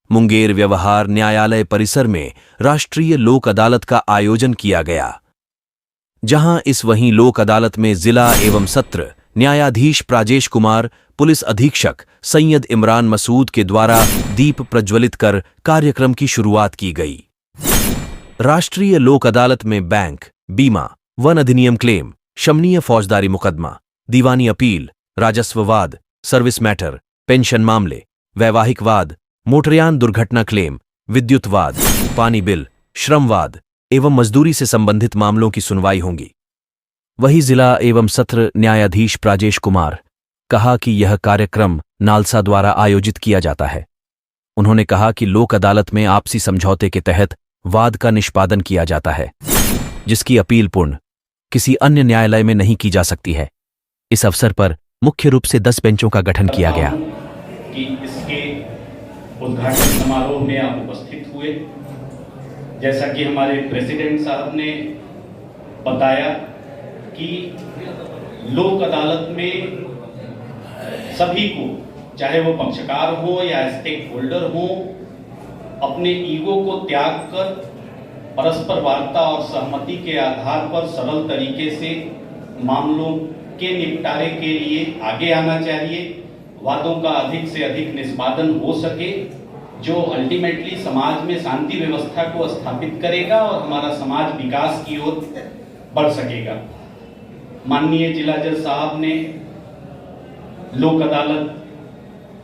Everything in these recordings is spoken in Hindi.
मुंगेर व्यवहार न्यायालय परिसर में राष्ट्रीय लोक अदालत का आयोजन किया गया, जहां इस वहीं लोक अदालत में जिला एवं सत्र न्यायाधीश प्राजेश कुमार, पुलिस अधीक्षक सैयद इमरान मसूद के द्वारा दीप प्रज्वलित कर कार्यक्रम की शुरुआत की गई। राष्ट्रीय लोक अदालत में बैंक, बीमा, वन अधिनियम क्लेम, शमनीय फौजदारी मुकदमा, दीवानी अपील, राजस्व वाद, सर्विस मैटर, पेंशन मामले, वैवाहिक वाद, मोटरयान दुर्घटना क्लेम, विद्युत वाद, पानी बिल, श्रमवाद एवं मजदूरी से संबंधित मामलों की सुनवाई होगी। वही जिला एवं सत्र न्यायाधीश प्राजेश कुमार कहा कि यह कार्यक्रम नालसा द्वारा आयोजित किया जाता है। उन्होंने कहा कि लोक अदालत में आपसी समझौते के तहत वाद का निष्पादन किया जाता है, जिसकी अपील पूर्ण किसी अन्य न्यायालय में नहीं की जा सकती है। इस अवसर पर मुख्य रूप से 10 बेंचों का गठन किया गया। कि इसके उद्घाटन समारोह में आप उपस्थित हुए। जैसा कि हमारे प्रेसिडेंट साहब ने बताया कि लोक अदालत में सभी को, चाहे वो पक्षकार हो या स्टेक होल्डर हो, अपने ईगो को त्याग कर परस्पर वार्ता और सहमति के आधार पर सरल तरीके से मामलों के निपटारे के लिए आगे आना चाहिए। वादों का अधिक से अधिक निष्पादन हो सके, जो अल्टीमेटली समाज में शांति व्यवस्था को स्थापित करेगा और हमारा समाज विकास की ओर बढ़ सकेगा। माननीय जिला जज साहब ने लोक अदालत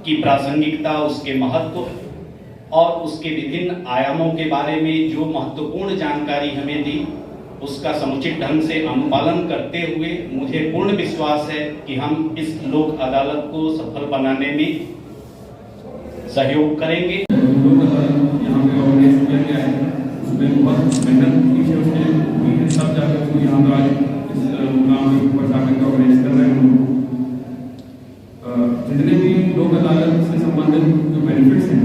की प्रासंगिकता, उसके महत्व और उसके विभिन्न आयामों के बारे में जो महत्वपूर्ण जानकारी हमें दी, उसका समुचित ढंग से अनुपालन करते हुए मुझे पूर्ण विश्वास है कि हम इस लोक अदालत को सफल बनाने में सहयोग करेंगे। लोक अदालत यहाँ पे ऑर्गेनाइज किया गया है, उसमें बहुत मेहनत की है, उसने सब जाकर को यहाँ पर इस प्रोग्राम के ऊपर जाकर ऑर्गेनाइज कर रहे हैं। जितने भी लोक अदालत से संबंधित जो बेनिफिट्स हैं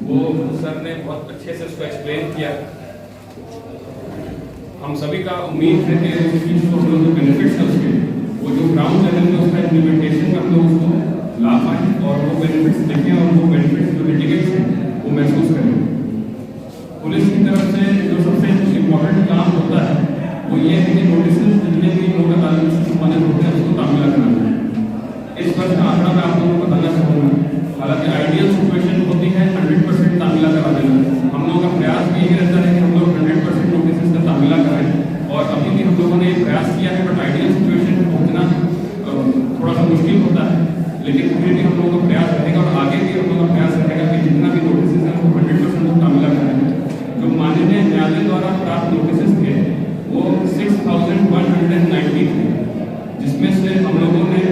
वो सर ने बहुत अच्छे से उसको एक्सप्लेन किया। हम सभी का उम्मीद है कि जो बेनिफिट्स है उसके, वो जो ग्राउंड लेवल में उसका इम्प्लीमेंटेशन में हम लोग उसको ला पाएँ और वो बेनिफिट्स देखें और वो बेनिफिट्स जो लिटिगेट्स हैं वो महसूस करें। पुलिस की तरफ से जो सबसे इम्पोर्टेंट काम होता है वो ये है कि नोटिस जितने भी लोक अदालत से संबंधित होते हैं उसको तामीला कराना है। इस वर्ष का आंकड़ा मैं आप लोगों को बताना चाहूँगा। हालांकि आइडियल सिचुएशन होती है 100% तामीला करा देना। हम लोगों का प्रयास भी यही रहता है कि हम लोग 100% नोटिस का तामीला कराएं और अभी भी हम लोगों ने ये प्रयास किया है, बट आइडियल सिचुएशन पहुँचना थोड़ा सा मुश्किल होता है। लेकिन फिर भी हम लोगों का प्रयास रहेगा और आगे भी हम लोगों का प्रयास रहेगा कि जितना भी नोटिस है वो 100% तामीला कराएं। जो माननीय न्यायालय द्वारा प्राप्त नोटिस थे वो 6193, जिसमें से हम लोगों ने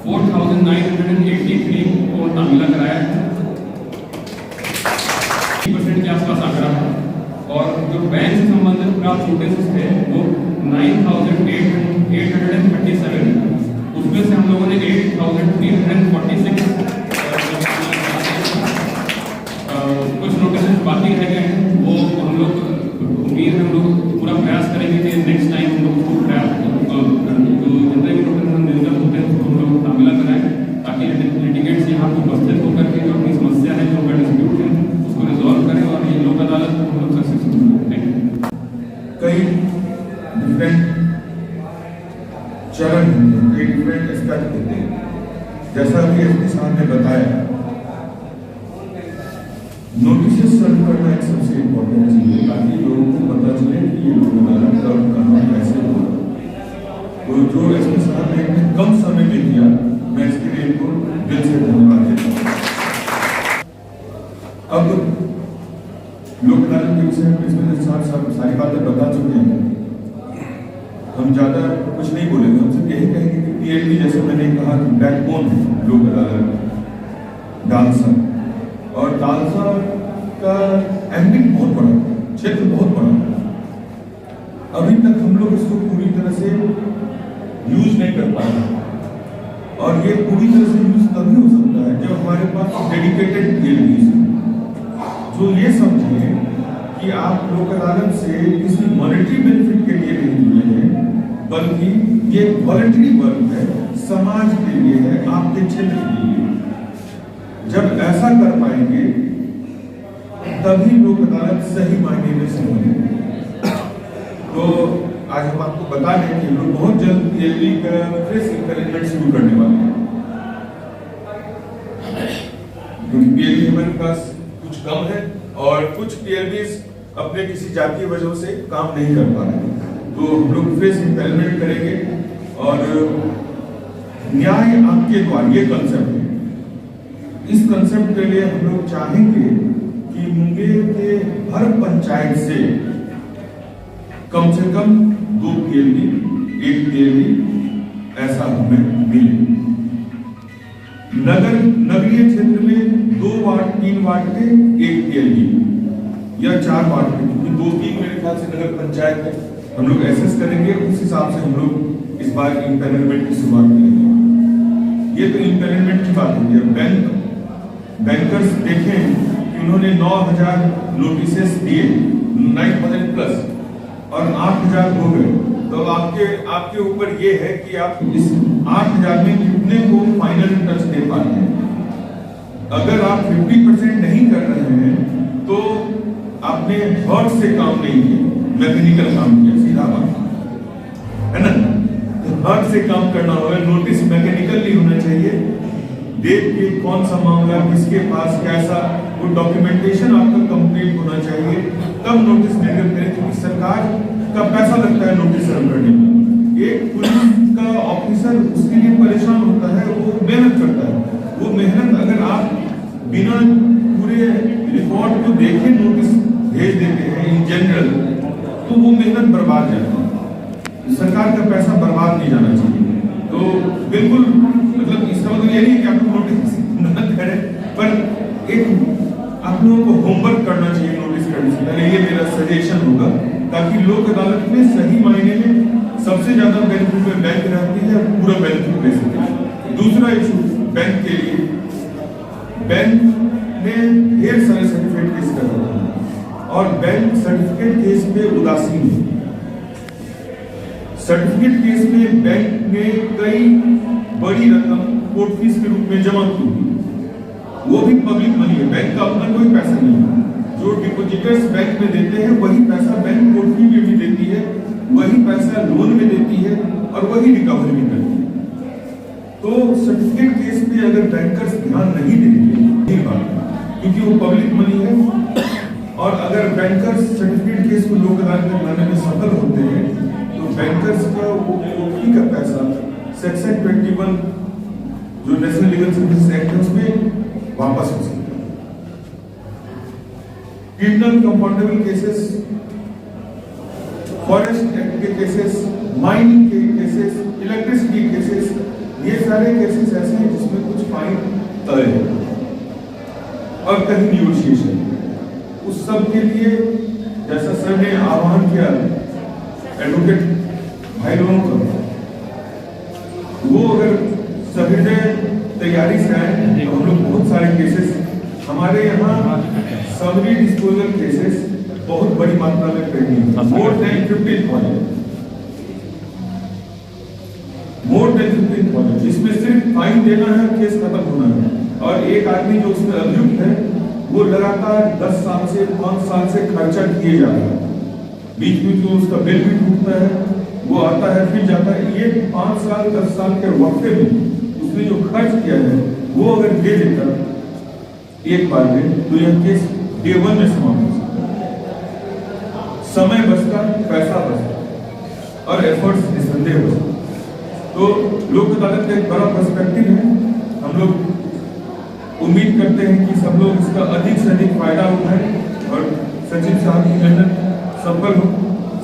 4983 को तामीला कराया, 30% के आसपास आंकड़ा है। और जो बैंक से संबंधित प्राप्त नोटिस थे वो 9837, उसमें से हम लोगों ने 8346 कुछ नोटिस बाकी रह गए हैं। वो हम लोग उम्मीद है हम लोग पूरा प्रयास करेंगे कि नेक्स्ट टाइम हम लोग उसको प्रयास जितने भी नोटिस हम निर्गत होते हैं उसको हम लोग तामीला कराएं, ताकि लिटिगेट्स यहाँ पर उपस्थित होकर के जो अपनी समस्या है, जो उनका डिस्प्यूट है, उसको रिजॉल्व करें और ये लोक अदालत को हम लोग सक्सेसफुल करें। कई डिफरेंट चरण होते हैं, कई डिफरेंट एस्पेक्ट होते हैं। जैसा कि एसपी साहब ने बताया, नोटिस सर्व करना एक सबसे इम्पोर्टेंट चीज है, ताकि लोगों को पता चले कि ये लोक अदालत कब कहाँ कैसे होगा। तो जो एसपी साहब ने कम समय में दिया, मैं इसके लिए इनको दिल से धन्यवाद देता हूँ। अब लोक अदालत के विषय में इसमें सारी बातें बता चुके हैं, हम ज्यादा कुछ नहीं बोलेंगे। हम सिर्फ यही कहेंगे कि पीएलडी, जैसे मैंने कहा कि बैकबोन है लोक अदालत नालसा, और नालसा का एम्बिट बहुत बड़ा, क्षेत्र बहुत बड़ा। अभी तक हम लोग इसको पूरी तरह से यूज नहीं कर पाए, और ये पूरी तरह से यूज तभी हो सकता है जब हमारे पास डेडिकेटेड पीएलडीज जो ये समझे कि आप लोक अदालत से किसी मॉनेटरी बेनिफिट के लिए नहीं जुड़े हैं, बल्कि ये वॉलंटरी वर्क है, समाज के लिए है, आपके क्षेत्र के लिए। जब ऐसा कर पाएंगे तभी लोक अदालत सही मायने में संभलेगी। तो आज हम आपको बता दें कि हम लोग बहुत जल्द पीएलबी का फ्रेश इंप्लीमेंट शुरू करने वाले हैं, क्योंकि पीएलबी हमारे पास कुछ कम है और कुछ पीएलबीज अपने किसी जातीय वजह से काम नहीं कर पा रहे। तो हम लोग फ्रेश इंप्लीमेंट करेंगे और न्याय आपके द्वार, ये कंसेप्ट है। इस कंसेप्ट के लिए हम लोग चाहेंगे कि मुंगेर के हर पंचायत से कम से कम 2 पीएलडी, 1 पीएलडी ऐसा हमें मिले। नगरीय क्षेत्र में 2 वार्ड 3 वार्ड के 1 पीएलडी या 4 वार्ड के, क्योंकि 2-3 मेरे ख्याल से नगर पंचायत है, हम लोग एसेस करेंगे, उस हिसाब से हम लोग इस बार इंपेनलमेंट की शुरुआत करेंगे। ये तो इंपेनलमेंट की बात होगी। बैंकर्स देखें कि उन्होंने 9000 नोटिसेस दिए, 9000 प्लस, और 8000 हो गए। तो आपके ऊपर ये है कि आप इस 8000 में कितने को फाइनल टच दे पाते हैं। अगर आप 50% नहीं कर रहे हैं तो आपने हार्ट से काम नहीं किया, मैकेनिकल काम किया, सीधा बात है ना। तो हार्ट से काम करना होगा, नोटिस मैकेनिकल नहीं होना चाहिए। देख के कौन सा मामला किसके पास कैसा, वो डॉक्यूमेंटेशन आपका कंप्लीट होना चाहिए, तब नोटिस निर्गत करें। क्योंकि सरकार का पैसा लगता है नोटिस सर्व करने में। एक पुलिस का ऑफिसर उसके लिए परेशान होता है, वो मेहनत करता है। वो मेहनत अगर आप बिना पूरे रिकॉर्ड को देखे नोटिस भेज देते हैं इन जनरल, तो वो मेहनत बर्बाद जाती है। सरकार का पैसा बर्बाद नहीं जाना चाहिए। तो बिल्कुल मतलब इसका मतलब ये नहीं कि आप नोटिस न करें, पर एक आप लोगों को होमवर्क करना चाहिए नोटिस करने से पहले। ये मेरा सजेशन होगा, ताकि लोक अदालत में सही मायने में सबसे ज्यादा बेनिफिट में बैंक रहती है, पूरा बेनिफिट ले सके। दूसरा इशू बैंक के लिए, बैंक में ढेर सारे सर्टिफिकेट केस कर रहे हैं और बैंक सर्टिफिकेट केस पे उदासीन है। सर्टिफिकेट केस में बैंक ने कई बड़ी रकम कोर्ट फीस के रूप में जमा की, वो भी पब्लिक मनी है, बैंक का अपना कोई पैसा नहीं है। जो डिपॉजिटर्स बैंक में देते हैं वही पैसा बैंक कोर्ट फी में भी देती है, वही पैसा लोन में देती है और वही रिकवरी भी करती है। तो सर्टिफिकेट केस पे अगर बैंकर्स ध्यान नहीं देंगे, क्योंकि वो पब्लिक मनी है, और अगर बैंकर्स सर्टिफिकेट केस को लोक अदालत में लाने में सफल होते हैं तो बैंकर्स का वो फी का पैसा सेक्शन 21 जो नेशनल लीगल सर्विसेज एक्ट है उसमें वापस हो सकता है। Criminal compoundable cases, forest act के केसेस, माइनिंग के केसेस, इलेक्ट्रिसिटी केसेस, ये सारे केसेस ऐसे हैं जिसमें कुछ फाइन तय है और कहीं निगोशिएशन। उस सब के लिए जैसा सर ने आह्वान किया एडवोकेट भाई लोगों का, वो अगर सहृदय तैयारी से आए तो हम लोग बहुत सारे केसेस हमारे यहाँ समरी डिस्पोजल केसेस बहुत बड़ी मात्रा में पेंडिंग है, मोर देन 15,000, जिसमें सिर्फ फाइन देना है, केस खत्म होना है। और एक आदमी जो उसमें अभियुक्त है वो लगातार 10 साल से 5 साल से खर्चा किए जा रहा है, बीच बीच में उसका बिल भी टूटता है, वो आता है फिर जाता है। ये 5 साल 10 साल के वक्फे में उसने जो खर्च किया है वो अगर दे देता एक बार में तो यह केस डे 1 में समाप्त हो सकता। समय बचता, पैसा बचता और एफर्ट्स निस्संदेह बचता। तो लोक अदालत का एक बड़ा पर्सपेक्टिव है। हम लोग उम्मीद करते हैं कि सब लोग इसका अधिक से अधिक फायदा उठाएं और सचिव साहब की मेहनत सफल हो,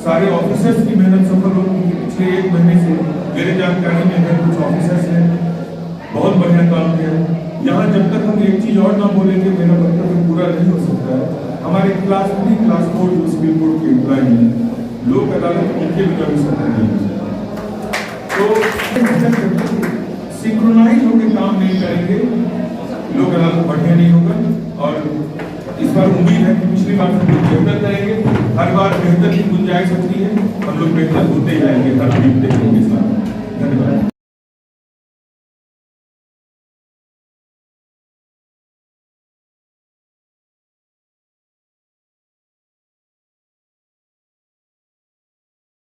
सारे ऑफिसर्स की मेहनत सफल हो। पिछले 1 महीने से मेरे जानकारी में अगर कुछ ऑफिसर्स हैं बहुत बढ़िया काम किया है। यहाँ जब तक हम एक चीज और ना बोलेंगे मेरा वक्तव्य पूरा नहीं हो सकता है। हमारे क्लास 3 क्लास 4 जो सिविल कोर्ट के एम्प्लॉय हैं, लोक अदालत उनके भी कभी सफल नहीं हो सकता। तो सिंक्रोनाइज होकर काम नहीं करेंगे, लोक अदालत बढ़िया नहीं होगा। और इस बार उम्मीद है कि पिछली बार से बेहतर करेंगे, हर बार बेहतर की गुंजाइश होती है, हम लोग बेहतर होते जाएंगे हर वीक के साथ। धन्यवाद।